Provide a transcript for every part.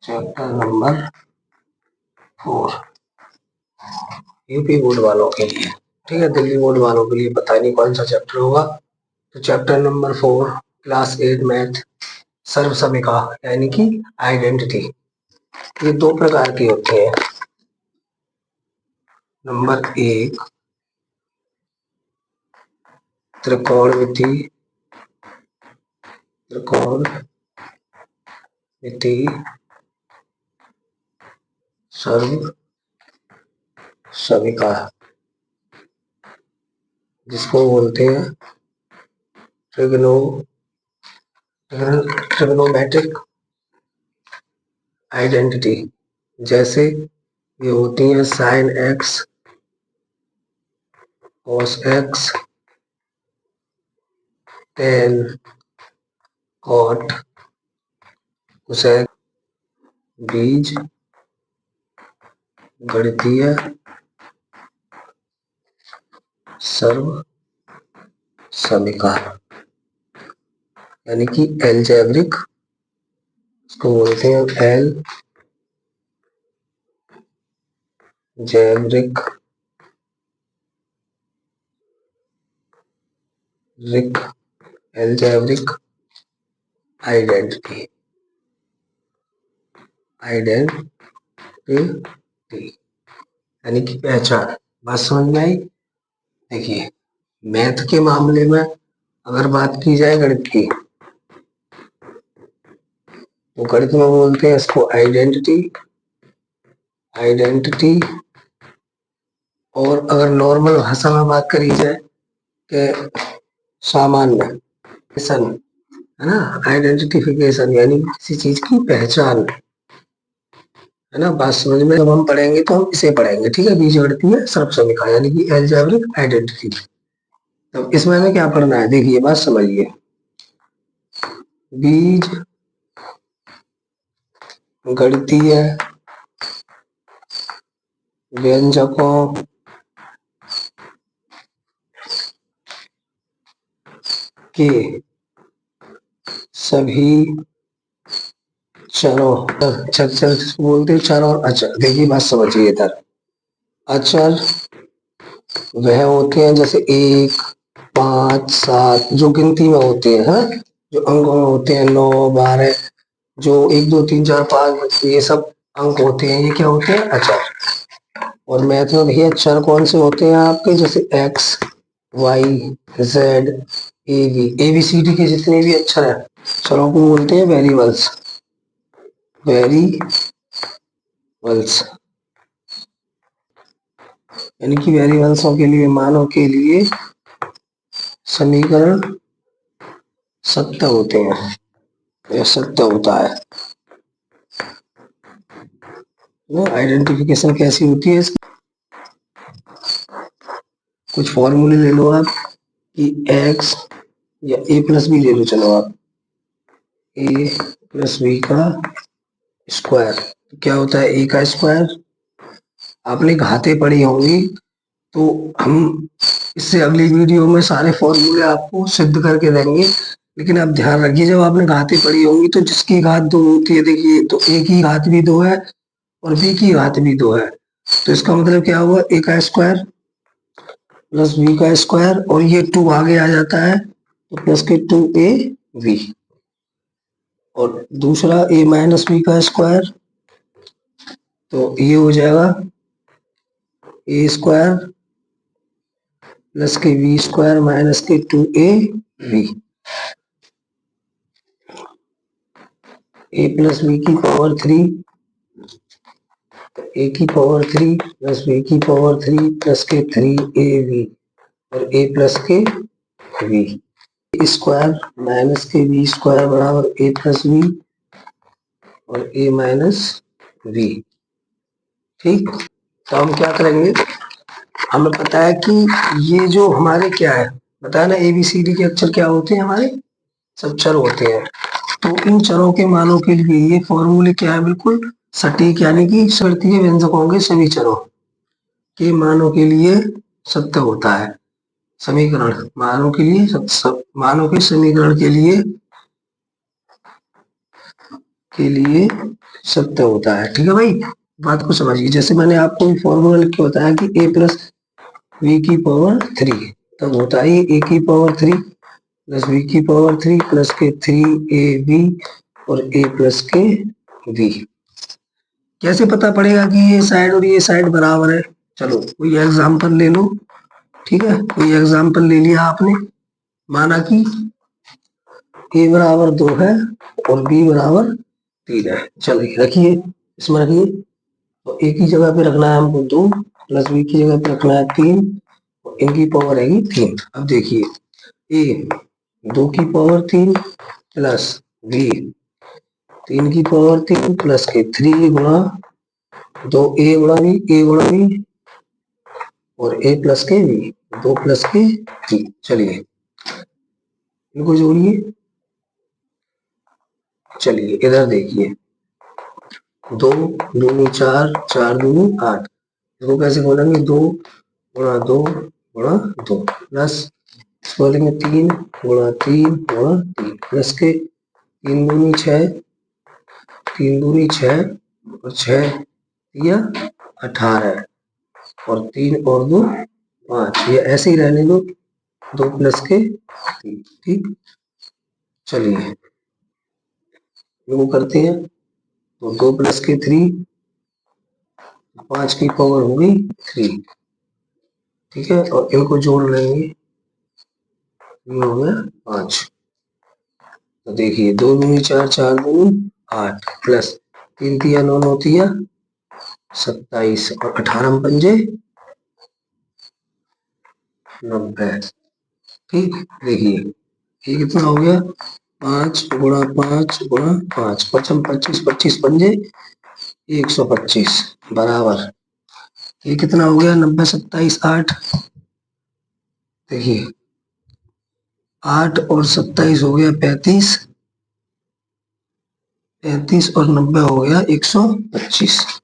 Chapter number 4 UP board वालों के लिए। ठीक है, दिल्ली बोर्ड वालों के लिए पता नहीं कौन सा चैप्टर होगा। तो चैप्टर नंबर 4 क्लास 8 मैथ सर्व समीका यानी कि आइडेंटिटी। ये दो प्रकार की होती है। नंबर 1 त्रिकोणमिति सर्व समीका, जिसको बोलते हैं ट्रिग्नोमेट्रिक आइडेंटिटी। जैसे ये होती है sine x, cos x, tan, cot, cosec, बीज गणितीय सर्व समीका यानी कि एलजेब्रिक, इसको बोलते हैं एलजेब्रिक आइडेंटिटी यानी कि पहचान। बात समझ में आई? देखिए, मैथ के मामले में अगर बात की जाए गणित की, तो गणित में बोलते हैं इसको आइडेंटिटी। और अगर नॉर्मल भाषा में बात करी जाए कि सामान्य है ना, आइडेंटिफिकेशन यानी किसी चीज की पहचान, है ना। बात समझ में? जब हम पढ़ेंगे तो हम इसे पढ़ेंगे, ठीक है, बीजगणितीय सर्व समीका यानी कि एलजेब्रिक आइडेंटिटी। तो इसमें हमें क्या पढ़ना है, देखिए बात समझिए। बीज गणितीय व्यंजकों के सभी चरों, चर बोलते हैं, चर और अचर। देखिए बात समझिए इधर। अचर वह होते हैं जैसे 1, 5, 7 जो गिनती में होते हैं, हाँ? जो अंकों में होते हैं 9, 12, जो 1, 2, 3, 4, 5 ये सब अंक होते हैं, ये क्या होते हैं? अचर। और मैथ में भैया चर कौन से होते हैं आपके? जैसे एक्स, वाई, जेड, एबीसीडी के जितने भी अक्षर हैं चरों को बोलते हैं वेरिएबल्स। यानी कि वेरिएबल्सों के लिए, मानों के लिए समीकरण सत्य होते हैं, यह सत्य होता है। आइडेंटिफिकेशन कैसी होती है इसकी? कुछ फॉर्मूले ले लो आप कि एक्स या ए प्लस बी ले लो, चलो आप ए प्लस बी का स्क्वायर क्या होता है? ए का स्क्वायर। आपने घाते पढ़ी होंगी, तो हम इससे अगली वीडियो में सारे फॉर्मूले आपको सिद्ध करके देंगे। लेकिन आप ध्यान रखिए, जब आपने घाते पढ़ी होंगी तो जिसकी घात 2 होती है, देखिए, तो ए की घात भी 2 है और बी की घात भी 2 है। तो इसका मतलब क्या हुआ? ए का स्क्वायर प्लस बी का स्क्वायर, और ये 2 आगे आ जाता है तो प्लस के 2ab, और दूसरा a माइनस बी का स्क्वायर, तो ये हो जाएगा ए स्क्वायर प्लस के बी स्क्वायर माइनस के 2ab। ए प्लस बी की पावर 3, ए की पावर 3 प्लस बी की पावर 3 प्लस के 3ab, और ए प्लस के बी स्क्वायर माइनस के बी स्क्वायर बराबर ए प्लस बी और ए माइनस बी। ठीक, तो हम क्या करेंगे, हमें पता है कि ये जो हमारे क्या है, बताया ना, एबीसीडी के अक्षर क्या होते हैं? हमारे सब चर होते हैं। तो इन चरों के मानों के लिए ये फॉर्मूले क्या है? बिल्कुल सटीक, यानी कि गणितीय व्यंजकों के सभी चरों के मानों के लिए सत्य होता है। समीकरण मानों के लिए मानों के समीकरण के लिए के लिए सत्य होता है। ठीक है भाई, बात को समझिए। जैसे मैंने आपको फॉर्मूला लिख के बताया कि a प्लस वी की पावर 3, तब होता है a की पावर 3 प्लस वी की पावर 3 प्लस के 3ab और a प्लस के v। कैसे पता पड़ेगा कि ये साइड और ये साइड बराबर है? चलो कोई एग्जांपल ले लो। ठीक है, कोई एग्जांपल ले लिया आपने, माना कि a बराबर 2 है और b बराबर 3 है। चलिए रखिए, इसमें रखिए। तो a की जगह पे रखना है हमको 2 प्लस b की जगह पे रखना है 3, इनकी पावर रहेगी 3। अब देखिए a 2 की पावर 3 प्लस b 3 की पावर 3 प्लस के 3 गुणा 2a गुणा b और a प्लस के b 2 प्लस के 3। चलिए इनको जोड़िए। चलिए इधर देखिए, 2 दूनी 4, 4 दूनी 8। इसको कैसे बोलेंगे? 2 गुणा 2 गुणा 2 प्लस इसको बोलेंगे 3 गुणा 3 गुणा 3 प्लस के 3 दूनी 6, 3 दूनी 6 और 6 या 18 और 3 और 2 5। ये ऐसे ही रहने दो, 2 प्लस के 3। ठीक, चलिए वो करते हैं। तो 2 प्लस के 3, 5 की पावर हो गई 3। ठीक है, और इनको जोड़ लेंगे, ये हो गया 5। तो देखिए 2 दूनी 4, 4 दूनी 8 प्लस 3 तिया 9, 9 तिया 27 और 18 पंजे 90। ठीक, देखिए ये कितना हो गया? 5 गुणा 5 गुणा 5, 5 25, 25 पंजे 125 बराबर। ये कितना हो गया? 90 27 8। देखिए 8 और 27 हो गया 35, 35 और 90 हो गया 125।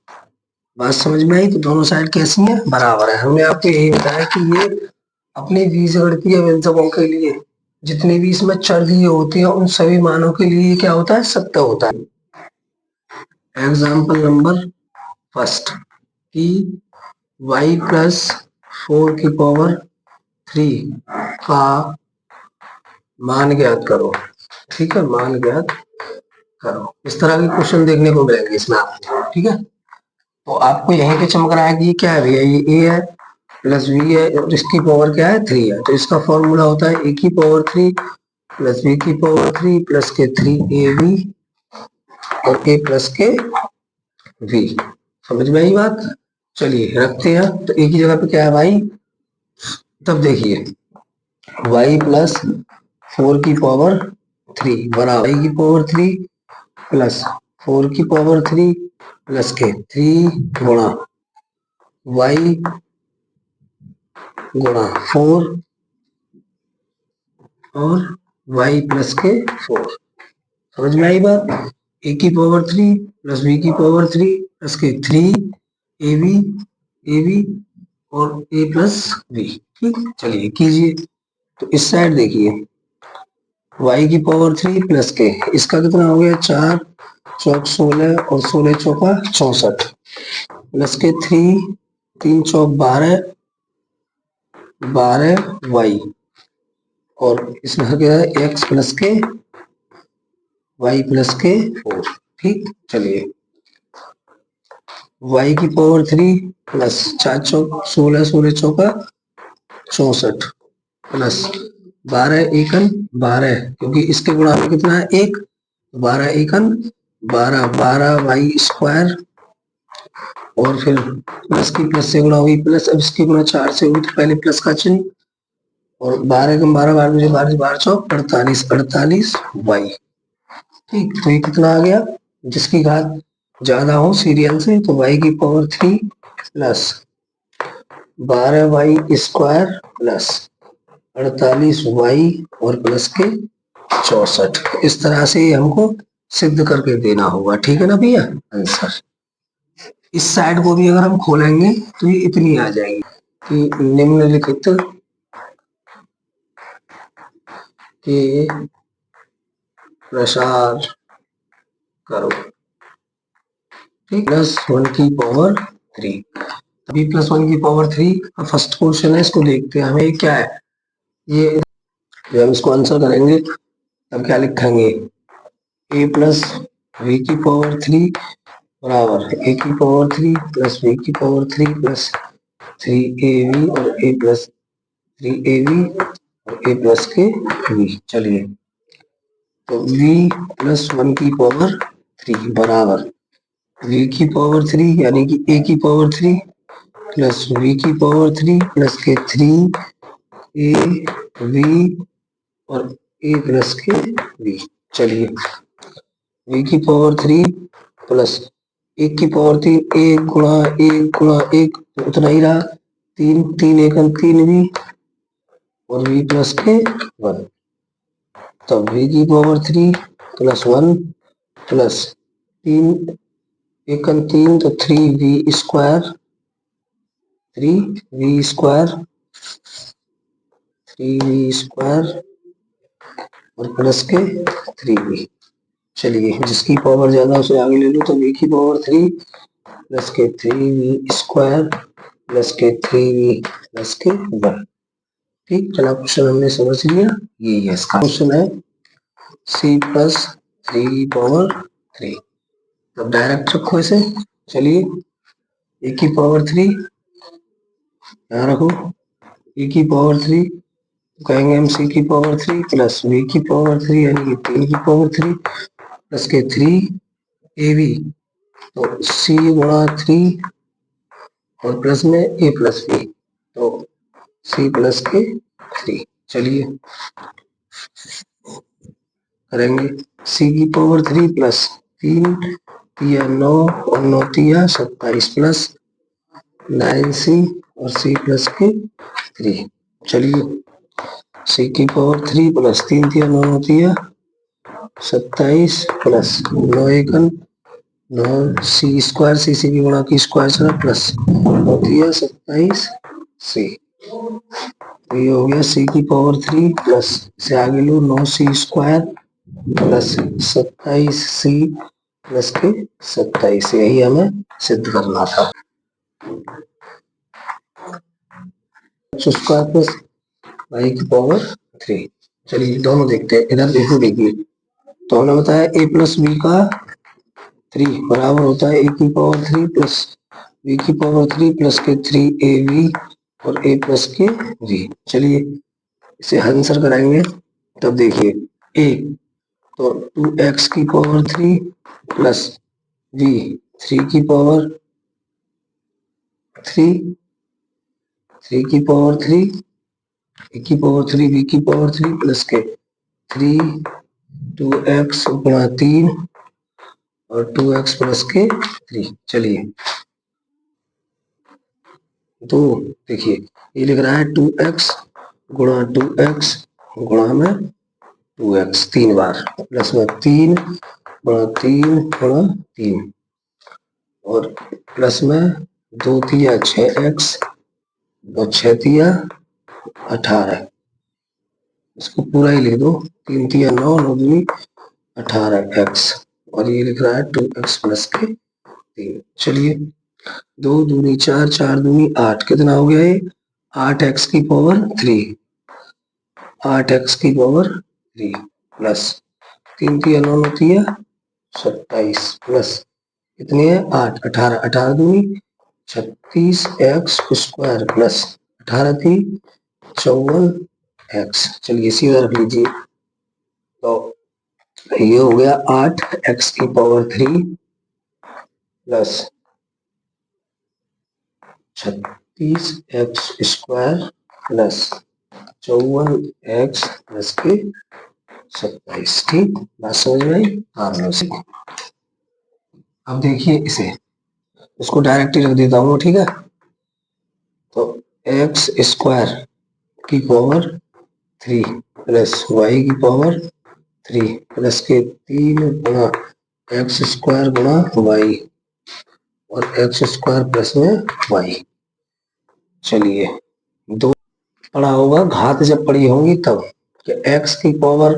बात समझ में आई? तो दोनों साइड कैसी है? बराबर है। हमने आपको यही बताया कि ये अपने बीजगणितीय व्यंजकों के लिए जितने भी इसमें चर दिए होते हैं उन सभी मानों के लिए क्या होता है? सत्य होता है। एग्जाम्पल नंबर फर्स्ट कि y प्लस 4 की पावर 3 का मान ज्ञात करो। ठीक है, मान ज्ञात करो। इस तरह के क्वेश्चन देखने को मिलेंगे इसमें आपको। ठीक है, तो आपको यहीं पे चमक रहा है कि ये क्या है भैया? ये a है प्लस b है और इसकी पावर क्या है? 3 है। तो इसका फॉर्मूला होता है a की पावर 3 प्लस b की पावर 3 प्लस के 3ab और a प्लस के v। समझ में आई बात? चलिए रखते हैं। तो a की जगह पे क्या है भाई? तब देखिए y प्लस 4 की पावर 3 बराबर y की पावर 3 प्लस 4 की पावर 3 प्लस के 3 गुणा y गुणा 4 और y प्लस के 4। समझ में आई बात? a की पावर 3 प्लस b की पावर 3 प्लस के 3ab और a प्लस b। ठीक, चलिए कीजिए। तो इस साइड देखिए y की पावर 3 प्लस के, इसका कितना हो गया? 4 चौक 16 और 16 चौका 64 प्लस के 3 चौक 12 y और इसमें क्या है? x प्लस के y प्लस के 4। ठीक, चलिए y की पावर 3 प्लस 4 चौक 16, 16 चौका 64 प्लस 12 एकन 12, क्योंकि इसके गुणा में कितना है? 1, 12 एकन 12, 12 वाई स्क्वायर और फिर प्लस की प्लस से गुणा हुई प्लस। अब इसकी गुणा 4 से हुई तो पहले प्लस का चिन्ह और 12 कम 12, 12 12 12 चौक 48, 48 वाई। ठीक, तो ये कितना आ गया? जिसकी घात ज्यादा हो सीरियल से तो y की power 3 plus 12 y square plus 48 y और प्लस के 64। इस तरह से हमको सिद्ध करके देना होगा। ठीक है ना भैया? आंसर इस साइड को भी अगर हम खोलेंगे तो ये इतनी आ जाएगी कि निम्नलिखित के प्रसार करो, ठीक, +1 की पावर 3, अभी +1 की पावर 3 का फर्स्ट क्वेश्चन है, इसको देखते हैं हमें क्या है। ये जब हम इसको आंसर करेंगे तब क्या लिखेंगे, a प्लस v की पावर 3 बराबर a की पावर 3 प्लस v की पावर 3 प्लस 3ab और a प्लस 3ab और a प्लस के v। चलिए, तो v प्लस 1 की पावर 3 बराबर v की पावर 3 यानी कि a की पावर 3 प्लस v की पावर 3 प्लस के 3ab और a प्लस के v। चलिए, v की पावर 3 प्लस 1 की पावर 3, 1 गुणा 1 गुणा 1 उतना ही रहा, 3 3 1 3 v और v प्लस के 1, तब v की पावर 3 प्लस 1 प्लस 3 1 3 तो 3v स्क्वायर 3v स्क्वायर और प्लस के 3v। चलिए, जिसकी पावर ज्यादा उसे आगे ले लो, तो v की पावर 3 प्लस के 3v स्क्वायर प्लस के 3v प्लस के 1। ठीक, चला क्वेश्चन हमने समझ लिया, यही है इसका क्वेश्चन है c प्लस 3 पावर 3। अब डायरेक्ट रखो इसे। चलिए, a की पावर 3 यहाँ रखो, e की पावर 3 कहेंगे हम c की पावर 3 प्लस v की पावर 3 यानी कि 3 की पावर 3 प्लस के 3ab, तो c गुणा 3 और प्लस में a प्लस b, तो c प्लस के 3। चलिए करेंगे, c की पावर 3 प्लस 3 तिया 9 और 9 तिया 27 प्लस 9c और c प्लस के 3। चलिए, c की पावर 3 प्लस 3 तिया 9 तिया 27 प्लस 9 1 9 c स्क्वायर c की गुणा की स्क्वायर चला प्लस 9 तिया 27 c। ये हो गया c की पावर 3 प्लस से आगे लो 9c square plus 27c plus के 27। यही हमें सिद्ध करना था, स्क्वायर प्लस y की पावर 3। चलिए दोनों देखते हैं, इधर देखो, देखिए तो हमने बताया a प्लस b का 3 बराबर होता है a की पावर 3 प्लस b की पावर 3 प्लस के 3ab और a प्लस के v। चलिए इसे आंसर कराएंगे, तब देखिए a तो 2x की पावर 3 प्लस v 3 की पावर 3 3 की पावर 3 a की पावर 3 b की पावर 3 प्लस के 3 2x गुणा 3 और 2x प्लस के 3। चलिए, तो देखिए ये लिख रहा है 2x गुणा 2x गुणा में 2x 3 बार प्लस में 3 गुणा 3 गुणा 3 और प्लस में 2 तिया 6x और 6 तिया 18। इसको पूरा ही लिख दो, 3 तिया 9 9 दूनी 18x और ये लिख रहा है 2x प्लस के 3। चलिए, 2 दूनी 4 4 दूनी 8, कितना हो गया ये 8x की पावर 3 8x की पावर 3 प्लस 3 तिया 9 9 तिया 27 प्लस कितनी है 8 18 18 दूनी 36x स्क्वायर प्लस 18 थी 54x। चलिए सीधा रख लीजिए, तो ये हो गया 8x की power 3 plus 36x square plus 54x plus के 27। ठीक, बात समझ में आई? हाँ। अब देखिए इसे, इसको डायरेक्ट ही रख देता हूँ, ठीक है। तो x स्क्वायर की पावर 3 प्लस y की पावर 3 प्लस के 3 गुणा x स्क्वायर गुणा y और x स्क्वायर प्लस में y। चलिए, दो पढ़ा होगा, घात जब पड़ी होंगी तब कि x की पावर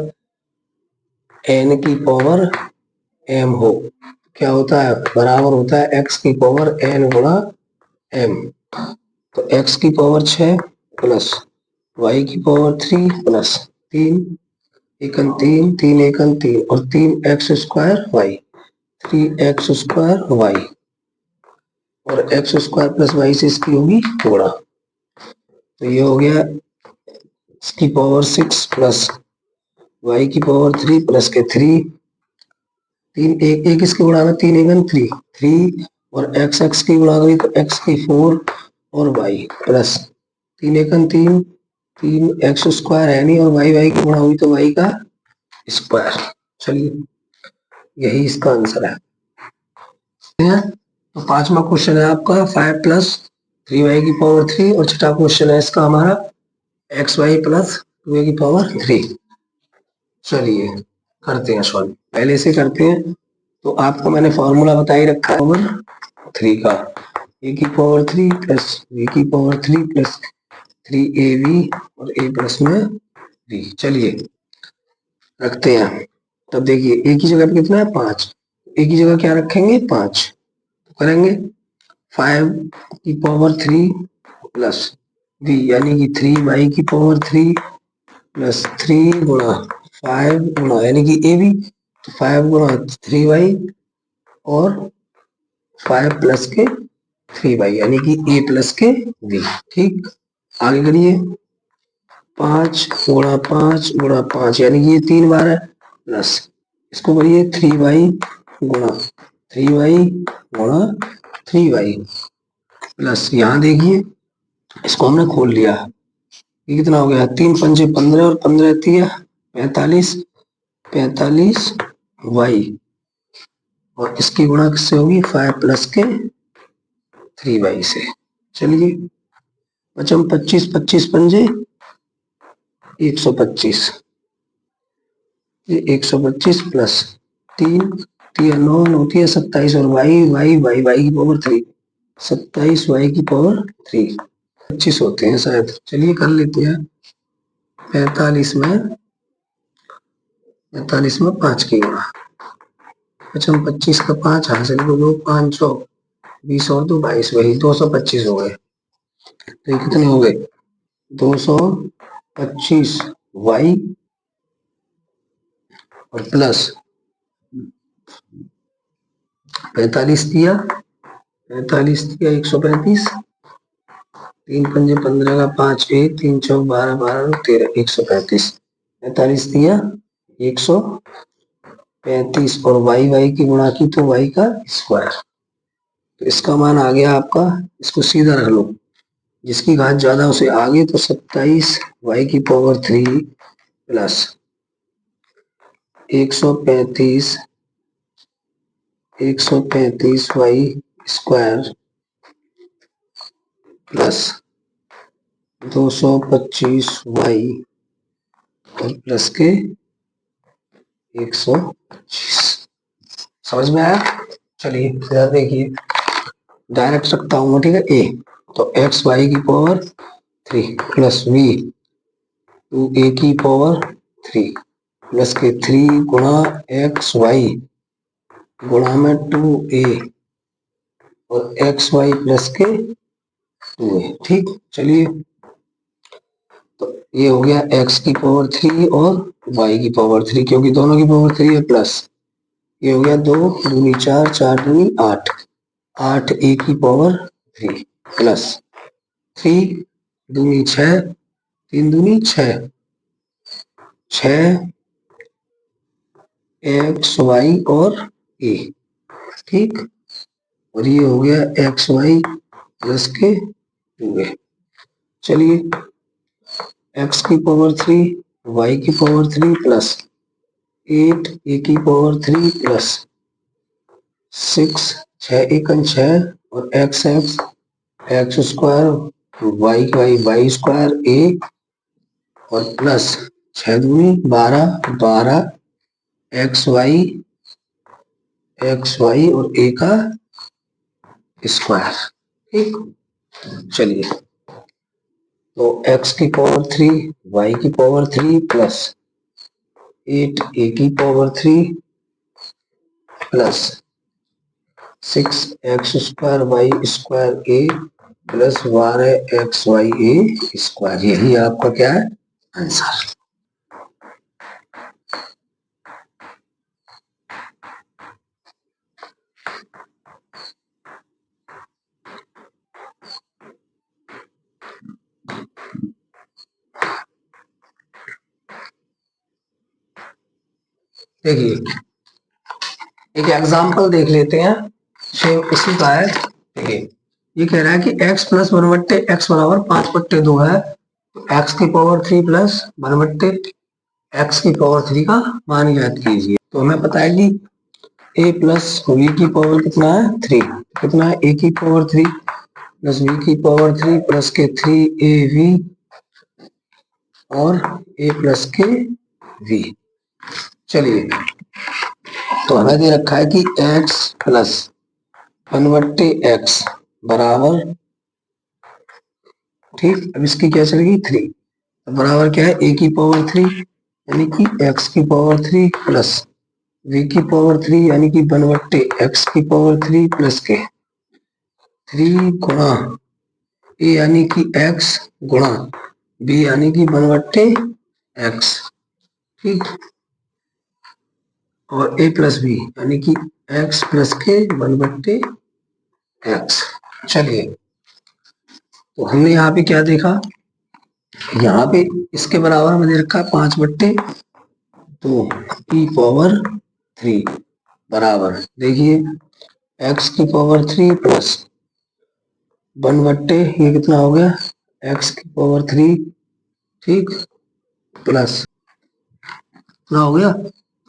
n की पावर एम हो, क्या होता है, बराबर होता है एक्स की पावर एन गुणा एम। तो एक्स की पावर 6 प्लस वाई की पावर 3 प्लस 3 एकन 3 3 एकन 3 और 3x² वाई, 3x² वाई और x² प्लस वाई से इसकी होगी गुणा। तो ये हो गया इसकी पावर 6 प्लस वाई की पावर 3 प्लस के 3, तीन एक एक इसकी गुणा में 3 एकन 3 3 और x की गुणा करी तो x की 4 और y प्लस 3 एकन 3 3x² है नहीं और y की गुणा हुई तो y का स्क्वायर। चलिए यही इसका आंसर है। तो पांचवा क्वेश्चन है आपका 5 प्लस 3y की पावर 3 और छठा क्वेश्चन है इसका हमारा xy प्लस 2a की पावर 3। चलिए करते हैं सॉल्व, पहले से करते हैं। तो आपको मैंने फॉर्मूला बता ही रखा है पावर 3 का, a की पावर 3 प्लस b की पावर 3 प्लस 3ab और a प्लस में b। चलिए रखते हैं। तब देखिए a की जगह पे कितना है 5, a की जगह क्या रखेंगे 5, तो करेंगे 5 की पावर 3 प्लस b यानी कि 3y की पावर 3 प्लस 3 गुणा 5 गुणा यानी कि ab, तो 5 गुणा 3y और 5 प्लस के 3y यानी कि a प्लस के b। ठीक, आगे करिए 5 गुणा 5 गुणा 5 यानी कि ये 3 बार है प्लस इसको करिए 3y गुणा 3y गुणा 3y प्लस यहाँ देखिए इसको हमने खोल लिया, ये कितना हो गया 3 पंजे 15 और 15 3 45 45 y और इसकी गुणा किससे होगी 5 प्लस के 3y से। चलिए बचम 25 25 पंजे 125, ये 125 प्लस 3 3 9 9 27 और y की पावर 3 27 y की पावर 3 25 होते हैं शायद। चलिए कर लेते हैं 45 में 5 की गुणा, अच्छा 25 का 5 हासिल को दो 500 20 और 2 22 वही 225 हो गए। तो ये कितने हो गए 225 y और प्लस 45 दिया 135 3 पंजे 15 का 5 1 3 चौक 12 12 13 135 45 दिया 135 और y की गुणा की तो y का स्क्वायर। तो इसका मान आ गया आपका, इसको सीधा रख लो, जिसकी घात ज्यादा उसे आगे, तो 27 y की power 3 plus 135 y square plus 225 y और प्लस के 125। समझ में आया? चलिए फिर देखिए डायरेक्ट रखता हूँ, ठीक है ए, तो एक्स वाई की पावर 3 प्लस वी 2a की पावर 3 प्लस के 3 गुणा एक्स वाई गुणा में 2a और एक्स वाई प्लस के 2a। ठीक, चलिए तो ये हो गया x की पावर 3 और y की पावर 3, क्योंकि दोनों की पावर 3 है प्लस, ये हो गया 2 दूनी 4 4 दूनी 8 8 a की पावर 3 प्लस 3 दूनी 6 3 दूनी 6 6 एक्स वाई और a। ठीक, और ये हो गया एक्स वाई प्लस के 2a। चलिए x की पावर 3 y की पावर 3 प्लस 8 a की पावर 3 प्लस 6 6 एकन 6 और x square y square a और प्लस 6 दूनी 12 12 एक्स वाई और a का स्क्वायर। ठीक, चलिए तो x की पावर 3 y की पावर 3 प्लस 8 a की power 3 plus 6x² y² a plus 12xy a²। यही आपका क्या है आंसर। देखिए एक एग्जाम्पल देख लेते हैं, सेम इसी का है। देखिए ये कह रहा है कि x प्लस 1/x बराबर 5/2 है, तो x की पावर 3 प्लस 1/x की पावर 3 का मान ज्ञात कीजिए। तो हमें पता है कि a प्लस v की पावर कितना है 3, कितना है a की पावर 3 प्लस v की पावर 3 प्लस के 3ab और a प्लस के v। चलिए तो हमें दे रखा है कि x प्लस 1/x बराबर, ठीक, अब इसकी क्या चलेगी 3, बराबर क्या है a की पावर 3 यानी कि x की पावर 3 प्लस v की पावर 3 यानी कि 1/x की पावर 3 प्लस के 3 गुणा a यानी कि x गुणा b यानी कि 1/x, ठीक, और a प्लस b यानी कि x प्लस के 1/x। चलिए तो हमने यहाँ पे क्या देखा, यहाँ पे इसके बराबर में दे रखा है 5/2 की पावर 3 बराबर, देखिए x की पावर 3 प्लस 1/, ये कितना हो गया x की पावर 3, ठीक, प्लस कितना हो गया,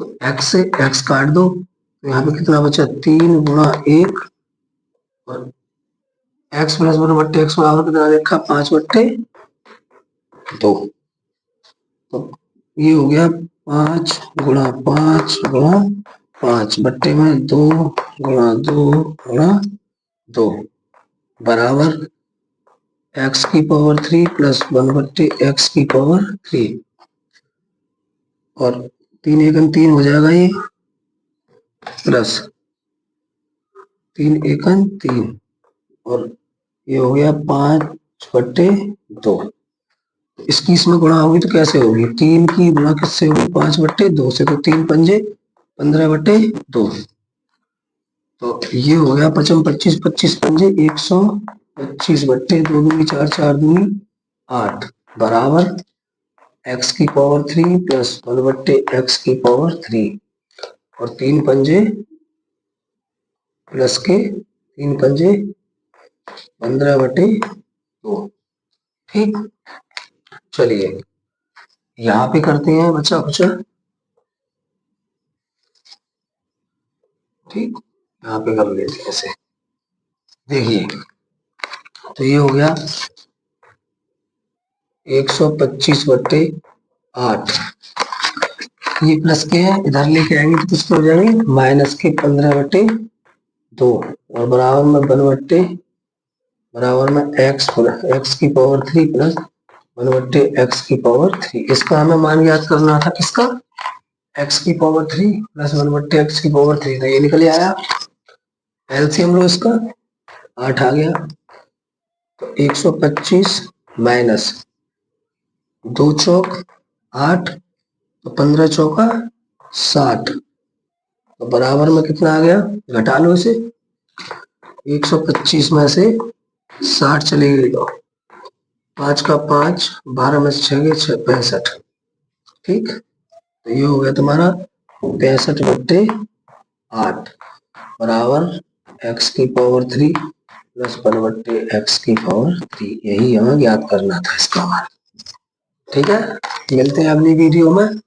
तो x से x काट दो तो यहाँ पे कितना बचा 3 गुणा 1 और x प्लस 1/x बराबर कितना देखा 5/2, तो ये हो गया 5 गुणा 5 गुणा 5 बट्टे में 2 गुणा 2 गुणा 2 बराबर x की पावर 3 प्लस 1/x की पावर 3 और 3 एकम 3 हो जाएगा ये, प्लस 3 एकम 3 और ये हो गया 5/2। इसकी इसमें गुणा होगी तो कैसे होगी, 3 की गुणा किससे होगी 5/2 से, तो 3 पंजे 15/2, तो ये हो गया 55 25 25 पंजे 125/2 दूनी 4 4 दूनी 8 बराबर x की पावर 3 प्लस 1/x की पावर 3 और 3 पंजे प्लस के 3 पंजे 15/2, ठीक। चलिए यहाँ पे करते हैं बच्चा कुछ, ठीक, यहाँ पे कर लेते हैं ऐसे। देखिए तो ये हो गया 125/8, ये प्लस के है, इधर लेके आएंगे तो किसके हो जाएंगे माइनस के 15/2 और बराबर में 1/, बराबर में x की पावर 3 प्लस 1/x की पावर 3। इसका हमें मान ज्ञात करना था, किसका x की पावर 3 प्लस 1/x की पावर 3, तो ये निकल आया एलसीएम लो इसका 8 आ गया, तो 125 माइनस 2 चौक 8 तो 15 चौका 60, तो बराबर में कितना आ गया, घटा लो इसे, 125 में से 60 चले गए तो 5 का 5 12 में 6 के 6 65, ठीक, तो ये हो गया तुम्हारा 65/8 बराबर x की पावर 3 प्लस 1/x की पावर 3। यही हमें ज्ञात करना था इसका मान, ठीक है। मिलते हैं अगली वीडियो में,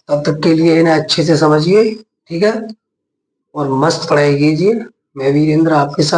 तब तक के लिए इन्हें अच्छे से समझिए, ठीक है, और मस्त पढ़ाई कीजिए। मैं वीरेंद्र आपके साथ।